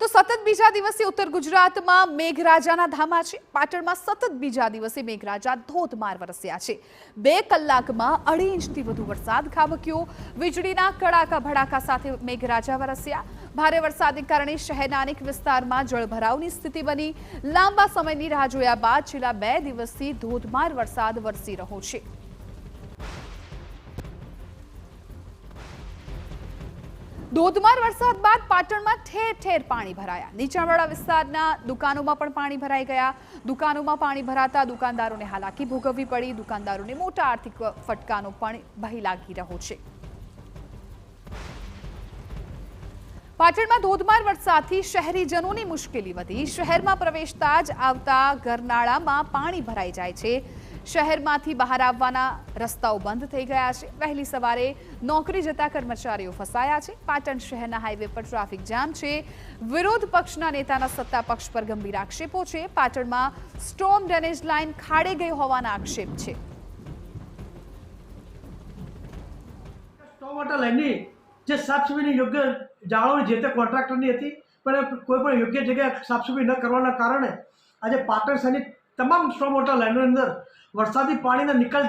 તો સતત બીજા દિવસે ઉત્તર ગુજરાતમાં મેઘરાજાના ધામા છે। પાટણમાં સતત બીજા દિવસે મેઘરાજા ધોધમાર વરસ્યા છે। 2 કલાકમાં 2.5 ઇંચથી વધુ વરસાદ ખાબક્યો। વીજળીના કડાકા ભડાકા સાથે મેઘરાજા વરસ્યા। ભારે વરસાદને કારણે શહેરના અનેક વિસ્તારમાં જળભરાવની સ્થિતિ બની। લાંબા સમયની રાહ જોયા બાદ છેલ્લા 2 દિવસથી ધોધમાર વરસાદ વરસી રહ્યો છે। ધોધમાર વરસાદ બાદ પાટણમાં ઠેર ઠેર પાણી ભરાયા। નીચાણવાળા વિસ્તારના દુકાનોમાં પણ પાણી ભરાઈ ગયા। દુકાનોમાં પાણી ભરાતા દુકાનદારોને હાલાકી ભોગવવી પડી। દુકાનદારોને મોટા આર્થિક ફટકાનો પણ ભય લાગી રહ્યો છે। પાટણમાં ધોધમાર વરસાદથી શહેરીજનોની મુશ્કેલી વધી। શહેરમાં પ્રવેશતા જ આવતા ગરનાળામાં પાણી ભરાઈ જાય છે। શહેરમાંથી બહાર આવવાના રસ્તાઓ બંધ થઈ ગયા છે। વહેલી સવારે નોકરી જતા કર્મચારીઓ ફસાયા છે। પાટણ શહેરના હાઈવે પર ટ્રાફિક જામ છે। વિરોધ પક્ષના નેતાના સત્તા પક્ષ પર ગંભીર આક્ષેપો છે। પાટણમાં સ્ટોર્મ ડ્રેનેજ લાઇન ખાડે ગઈ હોવાના આક્ષેપ છે। સ્ટોર્મ વોટર લાઇનની જે સાફસફાઈની યોગ્ય જાળવણી જે તે કોન્ટ્રાક્ટરની હતી, પણ કોઈ પણ યોગ્ય જગ્યાએ સાફસફાઈ ન કરવાના કારણે આજે પાટણ શહેરની તમામ સ્ટોર્મ વોટર લાઇનોની અંદર વરસાદી પાણીનો નિકાલ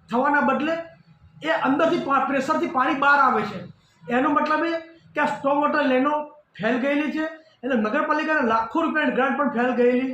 થવાના બદલે એ અંદરથી પ્રેશરથી પાણી બહાર આવે છે। એનો મતલબ એ કે આ સ્ટોર્મ વોટર લાઇનો ફેલ ગયેલી છે અને નગરપાલિકાને લાખો રૂપિયાની ગ્રાન્ટ પણ ફેલ ગયેલી